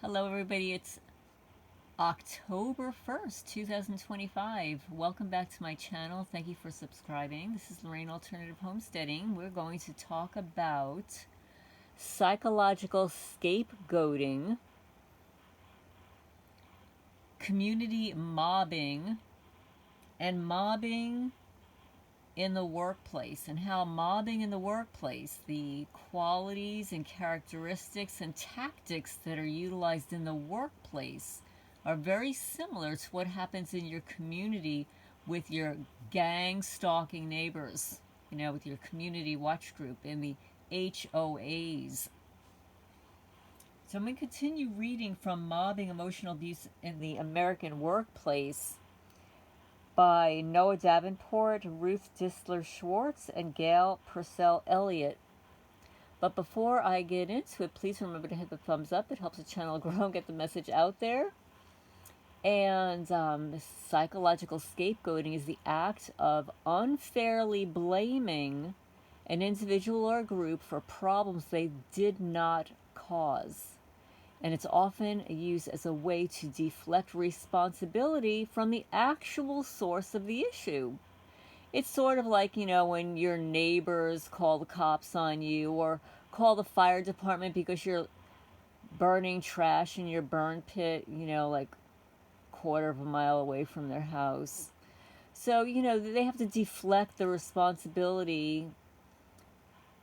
Hello everybody, it's October 1st, 2025. Welcome back to my channel. Thank you for subscribing. This is Lorraine Alternative Homesteading. We're going to talk about psychological scapegoating, community mobbing, and mobbing in the workplace, and how mobbing in the workplace, the qualities and characteristics and tactics that are utilized in the workplace are very similar to what happens in your community with your gang-stalking neighbors, with your community watch group in the HOAs. So I'm going to continue reading from Mobbing Emotional Abuse in the American Workplace by Noah Davenport, Ruth Distler Schwartz, and Gail, Pursell, Elliott. But before I get into it, please remember to hit the thumbs up. It helps the channel grow and get the message out there. And psychological scapegoating is the act of unfairly blaming an individual or a group for problems they did not cause. And it's often used as a way to deflect responsibility from the actual source of the issue. It's sort of like, when your neighbors call the cops on you or call the fire department because you're burning trash in your burn pit, like a quarter of a mile away from their house. So, they have to deflect the responsibility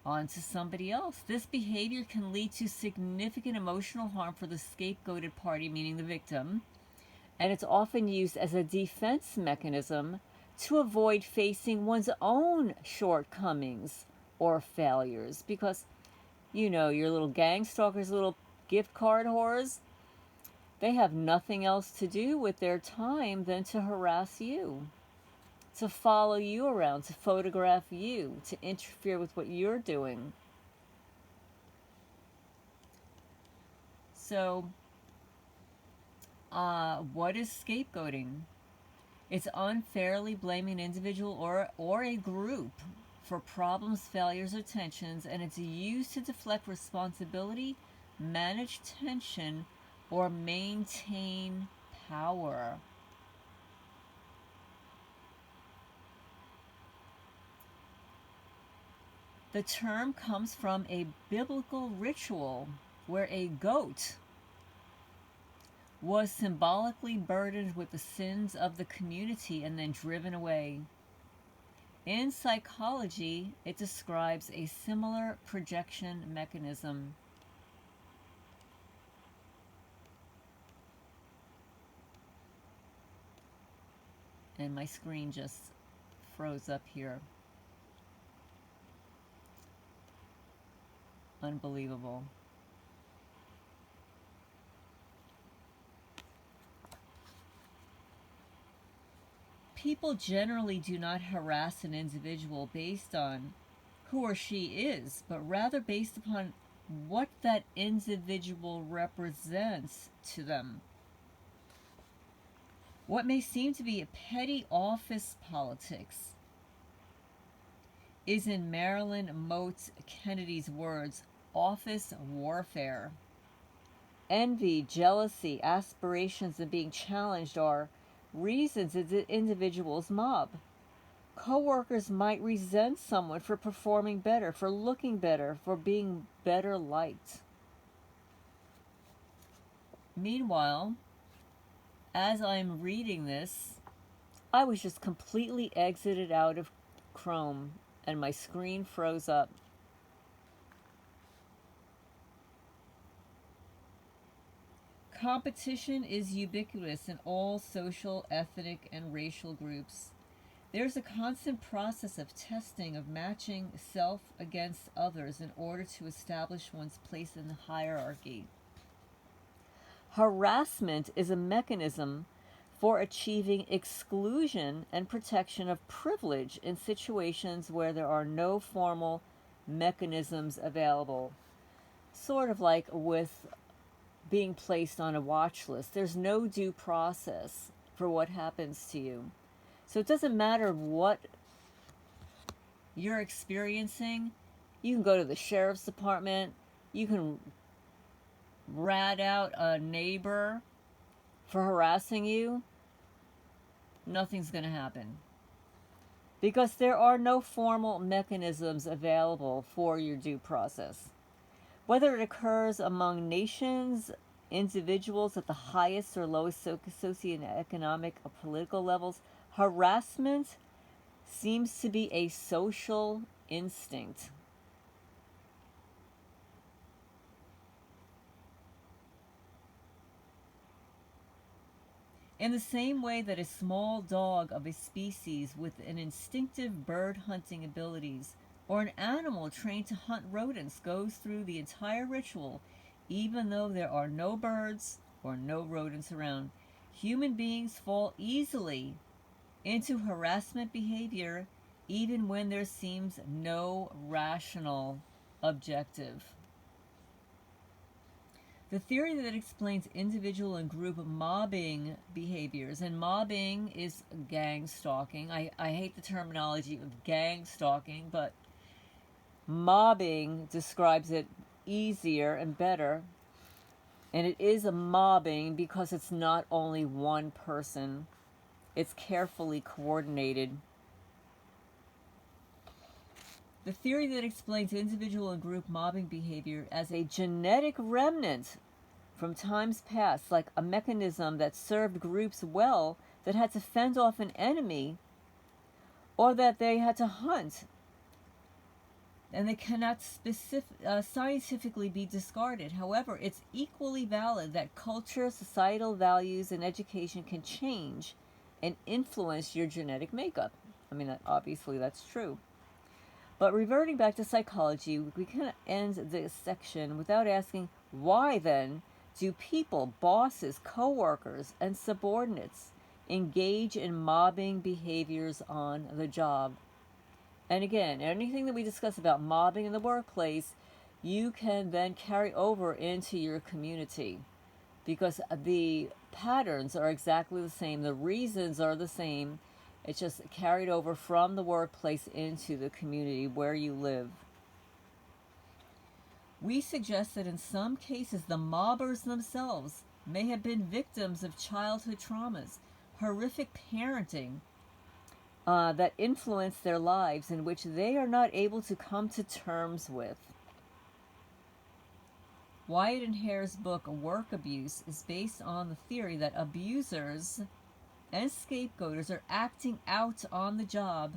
onto somebody else. This behavior can lead to significant emotional harm for the scapegoated party, meaning the victim, and it's often used as a defense mechanism to avoid facing one's own shortcomings or failures, because your little gang stalkers, little gift card whores, they have nothing else to do with their time than to harass you, to follow you around, to photograph you, to interfere with what you're doing. So, what is scapegoating? It's unfairly blaming an individual or a group for problems, failures, or tensions, and it's used to deflect responsibility, manage tension, or maintain power. The term comes from a biblical ritual where a goat was symbolically burdened with the sins of the community and then driven away. In psychology, it describes a similar projection mechanism. And my screen just froze up here. Unbelievable. People generally do not harass an individual based on who or she is, but rather based upon what that individual represents to them. What may seem to be a petty office politics is, in Marilyn Moat Kennedy's words, office warfare. Envy, jealousy, aspirations, and being challenged are reasons that individuals mob. Co-workers might resent someone for performing better, for looking better, for being better liked. Meanwhile, as I'm reading this, I was just completely exited out of Chrome and my screen froze up. Competition is ubiquitous in all social, ethnic, and racial groups. There's a constant process of testing, of matching self against others in order to establish one's place in the hierarchy. Harassment is a mechanism for achieving exclusion and protection of privilege in situations where there are no formal mechanisms available. Sort of like with being placed on a watch list. There's no due process for what happens to you. So it doesn't matter what you're experiencing. You can go to the sheriff's department. You can rat out a neighbor for harassing you, nothing's going to happen. Because there are no formal mechanisms available for your due process. Whether it occurs among nations, individuals at the highest or lowest socioeconomic or political levels, harassment seems to be a social instinct. In the same way that a small dog of a species with an instinctive bird hunting abilities or an animal trained to hunt rodents goes through the entire ritual, even though there are no birds or no rodents around, human beings fall easily into harassment behavior even when there seems no rational objective. The theory that explains individual and group mobbing behaviors, and mobbing is gang stalking. I hate the terminology of gang stalking, but mobbing describes it easier and better. And it is a mobbing because it's not only one person. It's carefully coordinated. The theory that explains individual and group mobbing behavior as a genetic remnant from times past, like a mechanism that served groups well that had to fend off an enemy or that they had to hunt, and they cannot scientifically be discarded. However, it's equally valid that culture, societal values, and education can change and influence your genetic makeup. I mean, obviously that's true. But reverting back to psychology, we can't end this section without asking, why then do people, bosses, co-workers, and subordinates engage in mobbing behaviors on the job? And again, anything that we discuss about mobbing in the workplace, you can then carry over into your community because the patterns are exactly the same. The reasons are the same. It's just carried over from the workplace into the community where you live. We suggest that in some cases the mobbers themselves may have been victims of childhood traumas, horrific parenting that influence their lives in which they are not able to come to terms with. Wyatt and Hare's book, Work Abuse, is based on the theory that abusers and scapegoaters are acting out on the job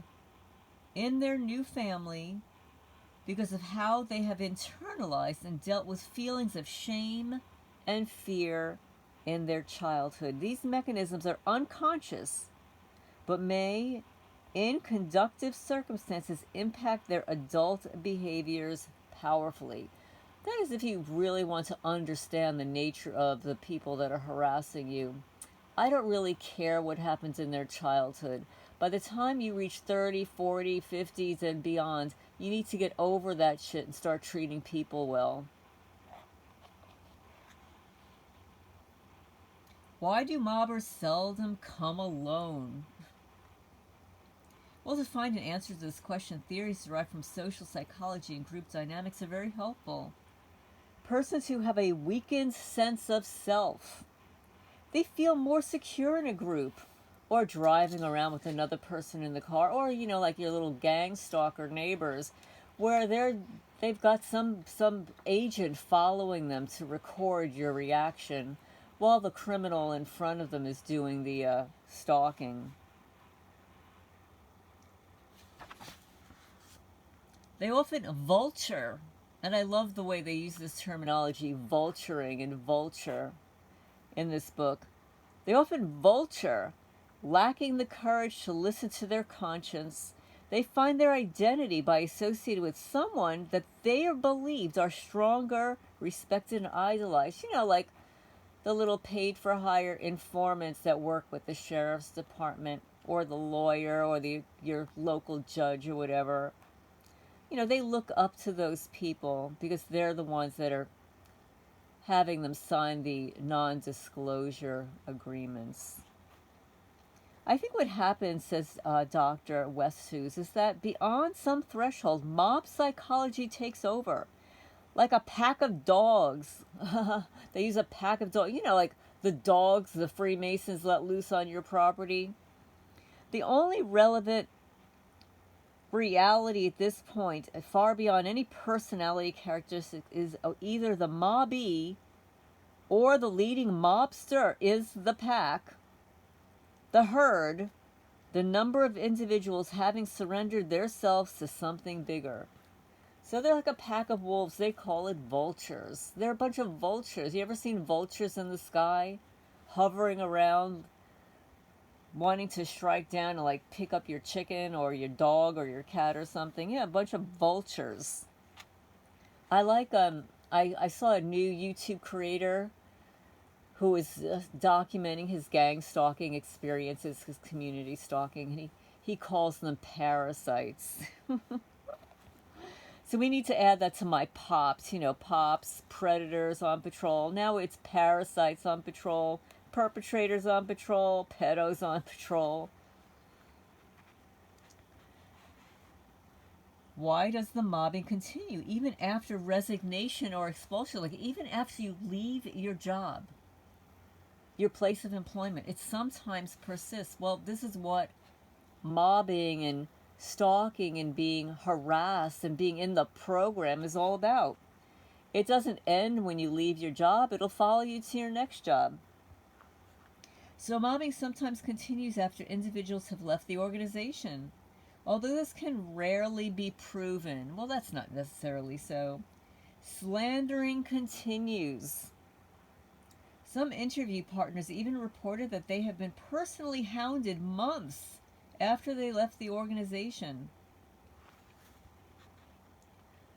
in their new family because of how they have internalized and dealt with feelings of shame and fear in their childhood. These mechanisms are unconscious, but may, in conductive circumstances, impact their adult behaviors powerfully. That is, if you really want to understand the nature of the people that are harassing you. I don't really care what happens in their childhood. By the time you reach 30, 40, 50s and beyond, you need to get over that shit and start treating people well. Why do mobbers seldom come alone? Well, to find an answer to this question, theories derived from social psychology and group dynamics are very helpful. Persons who have a weakened sense of self, they feel more secure in a group, or driving around with another person in the car, or, you know, like your little gang stalker neighbors, where they've got some agent following them to record your reaction while the criminal in front of them is doing the stalking. They often vulture, and I love the way they use this terminology, vulturing and vulture, in this book. They often vulture, lacking the courage to listen to their conscience. They find their identity by associating with someone that they are believed are stronger, respected, and idolized. You know, like the little paid-for-hire informants that work with the sheriff's department or the lawyer or your local judge or whatever. You know, they look up to those people because they're the ones that are having them sign the non-disclosure agreements. I think what happens, says Dr. Westhus, is that beyond some threshold, mob psychology takes over. like a pack of dogs. They use a pack of dogs. You know, like the dogs the Freemasons let loose on your property. The only relevant reality at this point, far beyond any personality characteristic, is either the mobbee or the leading mobster is the pack, the herd, the number of individuals having surrendered themselves to something bigger. So they're like a pack of wolves. They call it vultures. They're a bunch of vultures. You ever seen vultures in the sky hovering around, wanting to strike down and like pick up your chicken or your dog or your cat or something? Yeah, a bunch of vultures. I like I saw a new YouTube creator who is documenting his gang stalking experiences, his community stalking, and he calls them parasites. So we need to add that to my POPs, you know, POPs, predators on patrol. Now it's parasites on patrol, perpetrators on patrol, pedos on patrol. Why does the mobbing continue even after resignation or expulsion? Like even after you leave your job, your place of employment, it sometimes persists. Well, this is what mobbing and stalking and being harassed and being in the program is all about. It doesn't end when you leave your job. It'll follow you to your next job. So mobbing sometimes continues after individuals have left the organization. Although this can rarely be proven, well, that's not necessarily so. Slandering continues. Some interview partners even reported that they have been personally hounded months after they left the organization.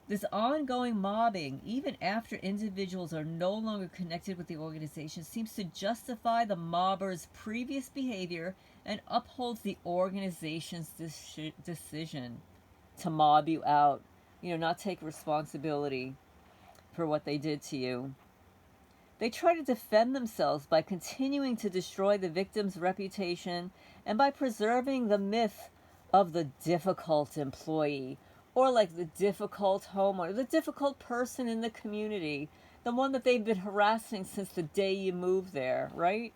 This ongoing mobbing, even after individuals are no longer connected with the organization, seems to justify the mobber's previous behavior and upholds the organization's decision to mob you out, you know, not take responsibility for what they did to you. They try to defend themselves by continuing to destroy the victim's reputation and by preserving the myth of the difficult employee, or like the difficult homeowner, the difficult person in the community, the one that they've been harassing since the day you moved there, right?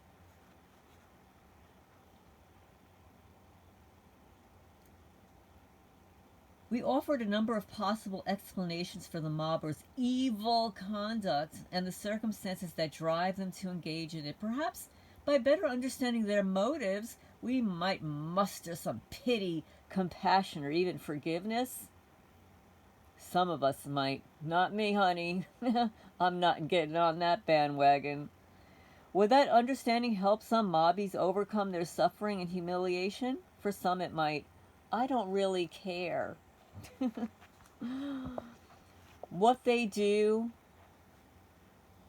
We offered a number of possible explanations for the mobbers' evil conduct and the circumstances that drive them to engage in it. Perhaps by better understanding their motives, we might muster some pity, compassion, or even forgiveness. Some of us might. Not me, honey. I'm not getting on that bandwagon. Would that understanding help some mobbies overcome their suffering and humiliation? For some it might. I don't really care. What they do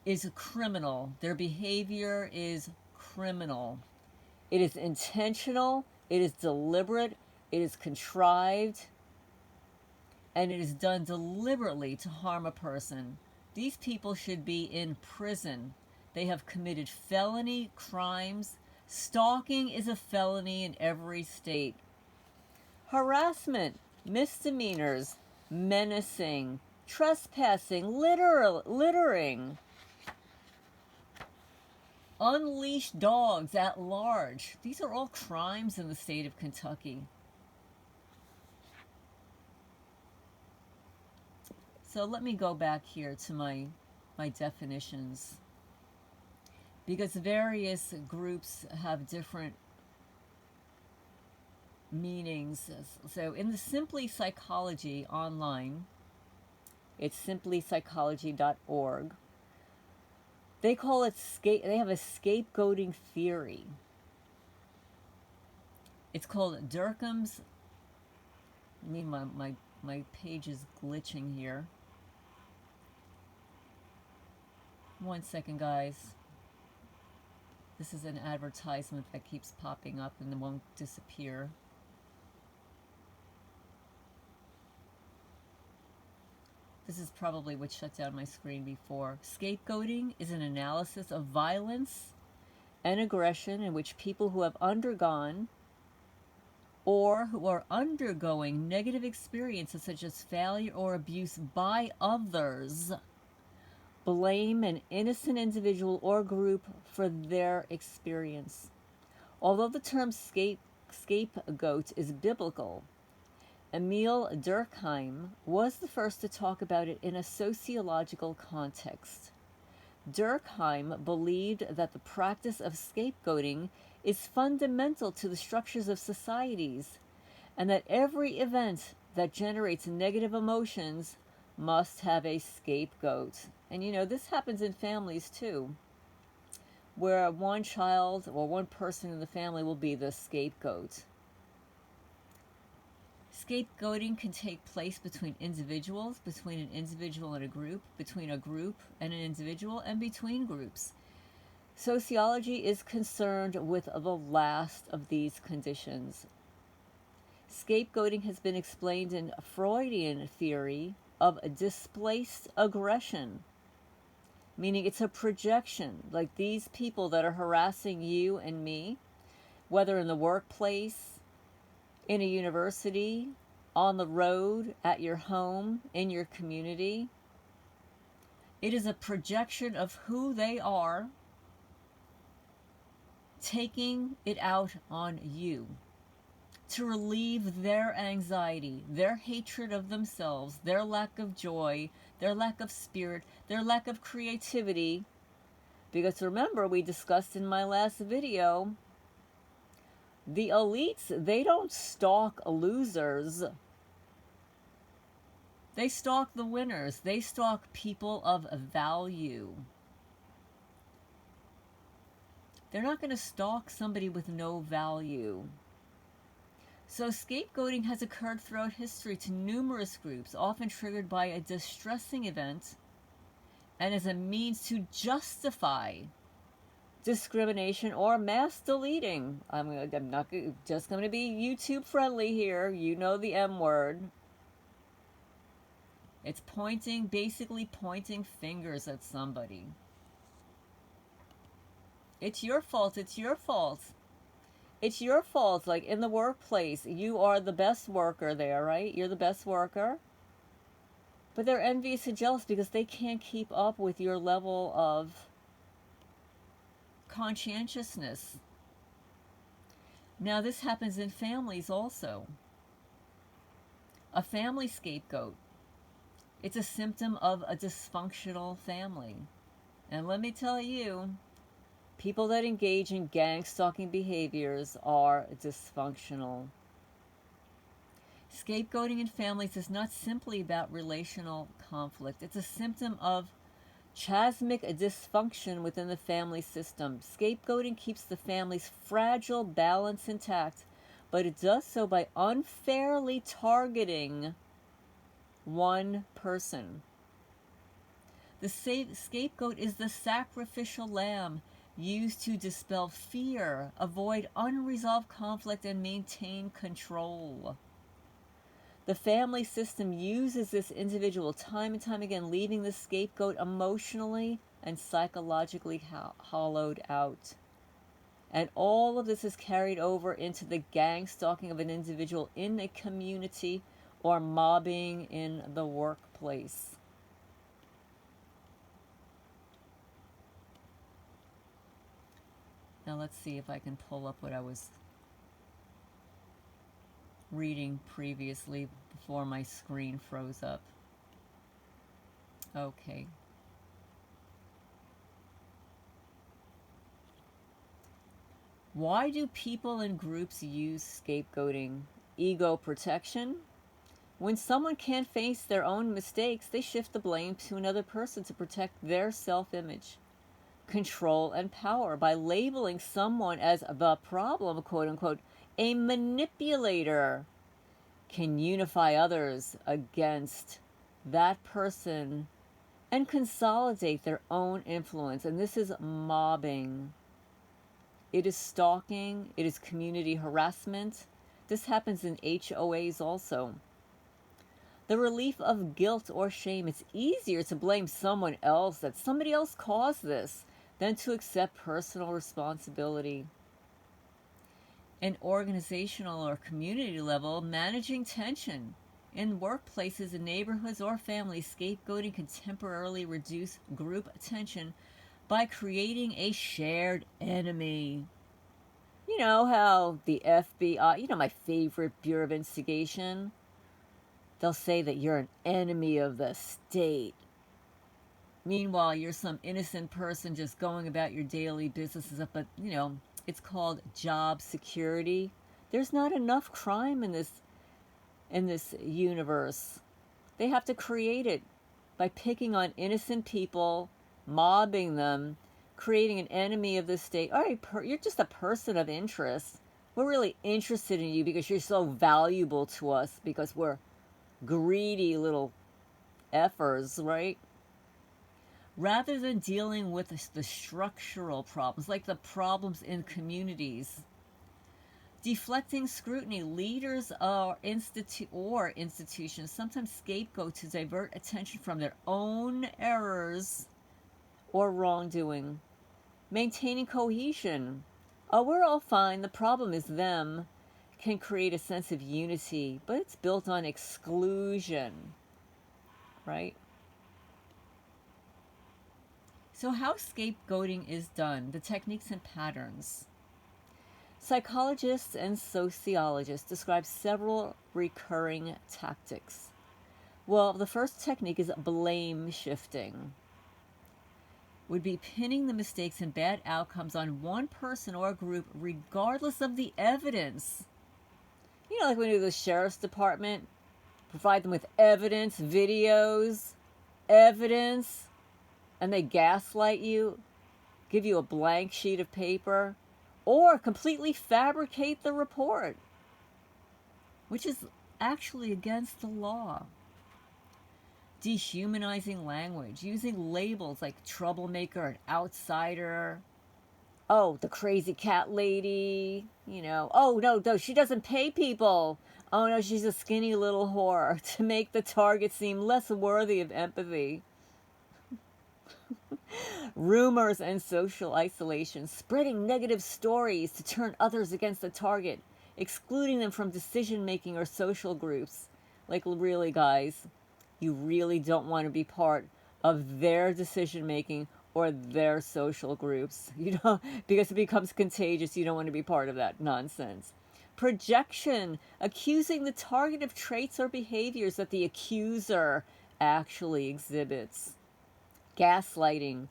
is criminal. Their behavior is criminal. It is intentional, it is deliberate, it is contrived, and it is done deliberately to harm a person. These people should be in prison. They have committed felony crimes. Stalking is a felony in every state. Harassment, misdemeanors, menacing, trespassing, littering, unleashed dogs at large. These are all crimes in the state of Kentucky. So let me go back here to my definitions, because various groups have different meanings. So in the Simply Psychology online, it's simplypsychology.org, they call it they have a scapegoating theory. It's called Durkheim's, I mean, my page is glitching here. 1 second, guys. This is an advertisement that keeps popping up and it won't disappear. This is probably what shut down my screen before. Scapegoating is an analysis of violence and aggression in which people who have undergone or who are undergoing negative experiences such as failure or abuse by others, blame an innocent individual or group for their experience. Although the term scapegoat is biblical, Emil Durkheim was the first to talk about it in a sociological context. Durkheim believed that the practice of scapegoating is fundamental to the structures of societies, and that every event that generates negative emotions must have a scapegoat. And this happens in families too, where one child or one person in the family will be the scapegoat. Scapegoating can take place between individuals, between an individual and a group, between a group and an individual, and between groups. Sociology is concerned with the last of these conditions. Scapegoating has been explained in Freudian theory of displaced aggression, meaning it's a projection, like these people that are harassing you and me, whether in the workplace, in a university, on the road, at your home, in your community. It is a projection of who they are, taking it out on you to relieve their anxiety, their hatred of themselves, their lack of joy, their lack of spirit, their lack of creativity. Because remember, we discussed in my last video, the elites, they don't stalk losers. They stalk the winners. They stalk people of value. They're not going to stalk somebody with no value. So scapegoating has occurred throughout history to numerous groups, often triggered by a distressing event and as a means to justify discrimination or mass deleting. I'm not just going to be YouTube friendly here. You know the M word. It's basically pointing fingers at somebody. It's your fault. It's your fault. It's your fault. Like in the workplace, you are the best worker there, right? You're the best worker. But they're envious and jealous because they can't keep up with your level of conscientiousness. Now, this happens in families also. A family scapegoat. It's a symptom of a dysfunctional family. And let me tell you, people that engage in gang-stalking behaviors are dysfunctional. Scapegoating in families is not simply about relational conflict. It's a symptom of chasmic dysfunction within the family system. Scapegoating keeps the family's fragile balance intact, but it does so by unfairly targeting one person. The scapegoat is the sacrificial lamb used to dispel fear, avoid unresolved conflict, and maintain control. The family system uses this individual time and time again, leaving the scapegoat emotionally and psychologically hollowed out. And all of this is carried over into the gang stalking of an individual in a community or mobbing in the workplace. Now let's see if I can pull up what I was reading previously before my screen froze up. Okay. Why do people and groups use scapegoating? Ego protection? When someone can't face their own mistakes, they shift the blame to another person to protect their self-image. Control and power by labeling someone as the problem, quote unquote, a manipulator can unify others against that person and consolidate their own influence. And this is mobbing. It is stalking. It is community harassment. This happens in HOAs also. The relief of guilt or shame. It's easier to blame someone else, that somebody else caused this, than to accept personal responsibility. an organizational or community level, managing tension. In workplaces, in neighborhoods, or families, scapegoating can temporarily reduce group tension by creating a shared enemy. You know how the FBI, you know my favorite Bureau of Investigation, they'll say that you're an enemy of the state. Meanwhile, you're some innocent person just going about your daily businesses, but you know, it's called job security. There's not enough crime in this universe. They have to create it by picking on innocent people, mobbing them, creating an enemy of the state. All right, you're just a person of interest. We're really interested in you because you're so valuable to us, because we're greedy little effers, right? Rather than dealing with the structural problems, like the problems in communities. Deflecting scrutiny, leaders or institutions sometimes scapegoat to divert attention from their own errors or wrongdoing. Maintaining cohesion. Oh, we're all fine, the problem is them, can create a sense of unity, but it's built on exclusion, right? So how scapegoating is done, the techniques and patterns. Psychologists and sociologists describe several recurring tactics. Well, the first technique is blame shifting. Would be pinning the mistakes and bad outcomes on one person or group regardless of the evidence. You know, like when you do the sheriff's department, provide them with evidence, videos, evidence, and they gaslight you, give you a blank sheet of paper, or completely fabricate the report, which is actually against the law. Dehumanizing language, using labels like troublemaker and outsider. Oh, the crazy cat lady, you know. Oh, no, she doesn't pay people. Oh, no, she's a skinny little whore, to make the target seem less worthy of empathy. Rumors and social isolation, spreading negative stories to turn others against the target, excluding them from decision-making or social groups. Like, really, guys, you really don't want to be part of their decision-making or their social groups. You know, because it becomes contagious. You don't want to be part of that nonsense. Projection, accusing the target of traits or behaviors that the accuser actually exhibits. Gaslighting,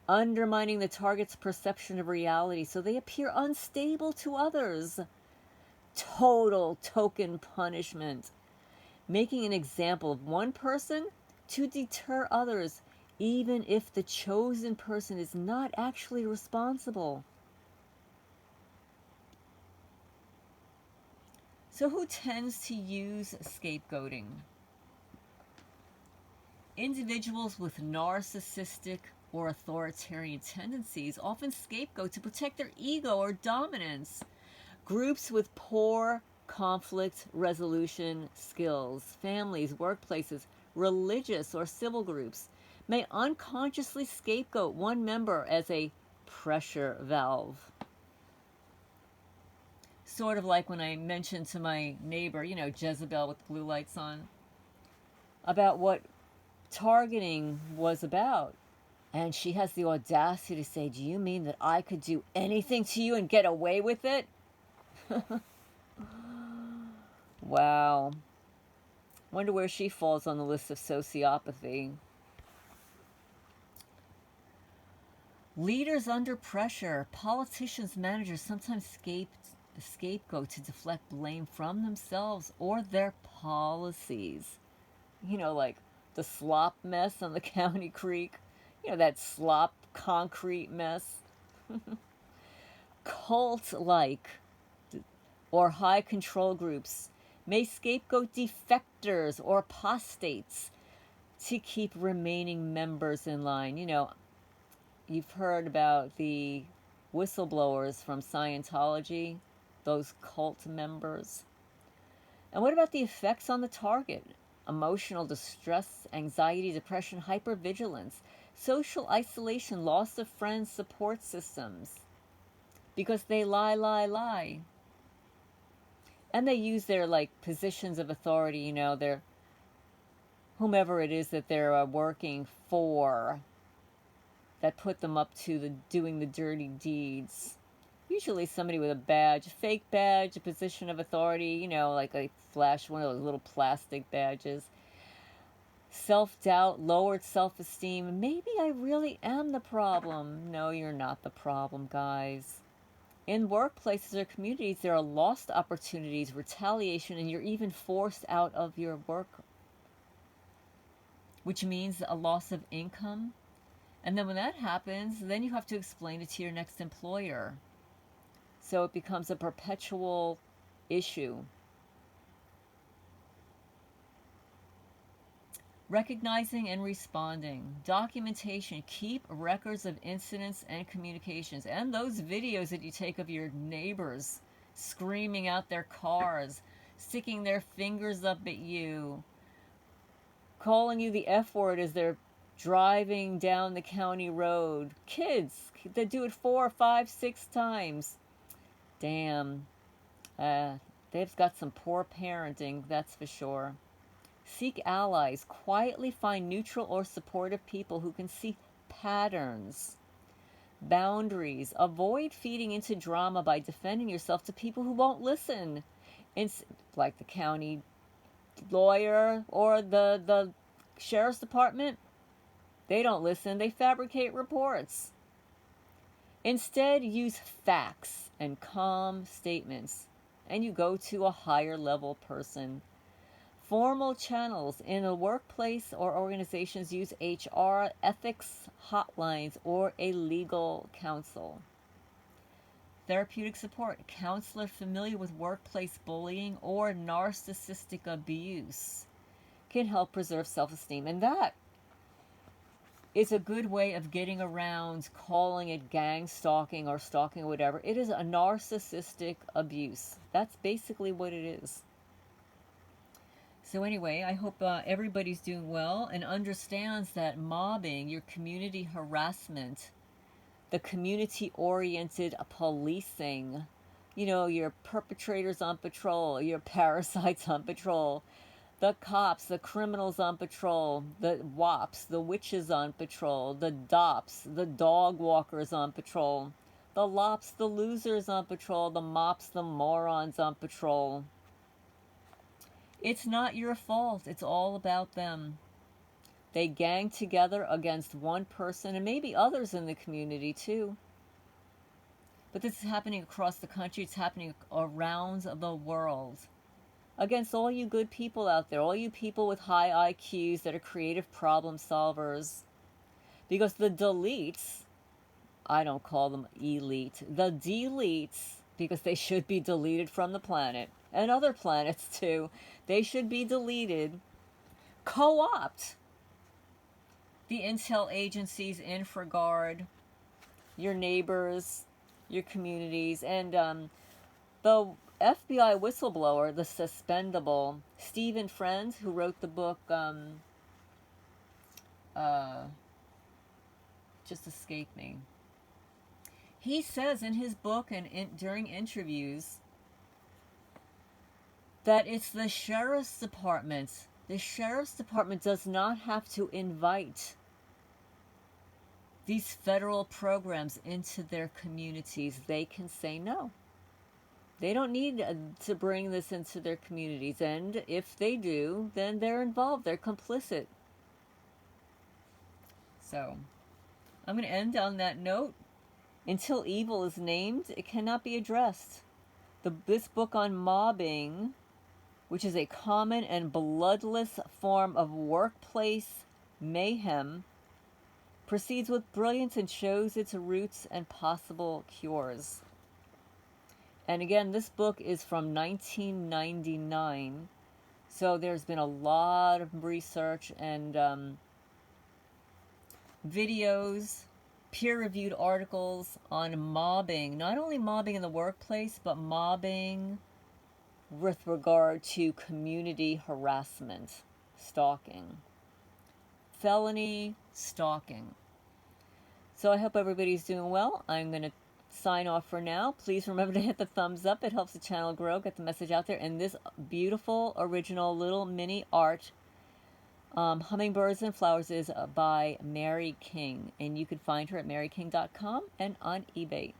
undermining the target's perception of reality so they appear unstable to others. Total token punishment, making an example of one person to deter others, even if the chosen person is not actually responsible. So who tends to use scapegoating? Individuals with narcissistic or authoritarian tendencies often scapegoat to protect their ego or dominance. Groups with poor conflict resolution skills, families, workplaces, religious or civil groups, may unconsciously scapegoat one member as a pressure valve. Sort of like when I mentioned to my neighbor, you know, Jezebel with blue lights on, about what targeting was about. And she has the audacity to say, do you mean that I could do anything to you and get away with it? Wow. Wonder where she falls on the list of sociopathy. Leaders under pressure, politicians, managers sometimes scapegoat to deflect blame from themselves or their policies. You know, like the slop mess on the county creek. You know, that slop concrete mess. Cult-like or high control groups may scapegoat defectors or apostates to keep remaining members in line. You know, you've heard about the whistleblowers from Scientology, those cult members. And what about the effects on the target? Emotional distress, anxiety, depression, hypervigilance, social isolation, loss of friends, support systems. Because they lie. And they use their, like, positions of authority, you know, their, whomever it is that they're working for, that put them up to the doing the dirty deeds. Usually somebody with a badge, a fake badge, a position of authority, you know, like a flash, one of those little plastic badges. Self-doubt, lowered self-esteem. Maybe I really am the problem. No, you're not the problem, guys. In workplaces or communities, there are lost opportunities, retaliation, and you're even forced out of your work, which means a loss of income. And then when that happens, then you have to explain it to your next employer. So it becomes a perpetual issue. Recognizing and responding. Documentation. Keep records of incidents and communications. And those videos that you take of your neighbors screaming out their cars, sticking their fingers up at you, calling you the F word as they're driving down the county road. Kids that do it 4, 5, 6 times. Damn. They've got some poor parenting, that's for sure. Seek allies. Quietly find neutral or supportive people who can see patterns. Boundaries. Avoid feeding into drama by defending yourself to people who won't listen. It's like the county lawyer or the sheriff's department. They don't listen. They fabricate reports. Instead, use facts and calm statements, and you go to a higher level person. Formal channels in a workplace or organizations use HR, ethics hotlines, or a legal counsel. Therapeutic support. Counselor familiar with workplace bullying or narcissistic abuse can help preserve self-esteem. And that is a good way of getting around calling it gang stalking or stalking or whatever. It is a narcissistic abuse. That's basically what it is. So anyway, I hope everybody's doing well and understands that mobbing, your community harassment, the community-oriented policing, you know, your perpetrators on patrol, your parasites on patrol, the cops, the criminals on patrol, the wops, the witches on patrol, the dops, the dog walkers on patrol, the lops, the losers on patrol, the mops, the morons on patrol. It's not your fault. It's all about them. They gang together against one person and maybe others in the community too. But this is happening across the country. It's happening around the world. Against all you good people out there, all you people with high IQs that are creative problem solvers. Because the deletes, I don't call them elite, the deletes, because they should be deleted from the planet, and other planets too, they should be deleted, co-opt the intel agencies, InfraGard, your neighbors, your communities, and the FBI whistleblower, the suspendable, Stephen Friend, who wrote the book, just escaped me. He says in his book and during interviews that it's the sheriff's department. The sheriff's department does not have to invite these federal programs into their communities. They can say no. They don't need to bring this into their communities. And if they do, then they're involved. They're complicit. So, I'm going to end on that note. Until evil is named, it cannot be addressed. This book on mobbing, which is a common and bloodless form of workplace mayhem, proceeds with brilliance and shows its roots and possible cures. And again, this book is from 1999, so there's been a lot of research and videos, peer-reviewed articles on mobbing, not only mobbing in the workplace, but mobbing with regard to community harassment, stalking, felony stalking. So I hope everybody's doing well. I'm going to sign off for now. Please remember to hit the thumbs up. It helps the channel grow, get the message out there. And this beautiful, original little mini art, Hummingbirds and Flowers, is by Mary King. And you can find her at maryking.com and on eBay.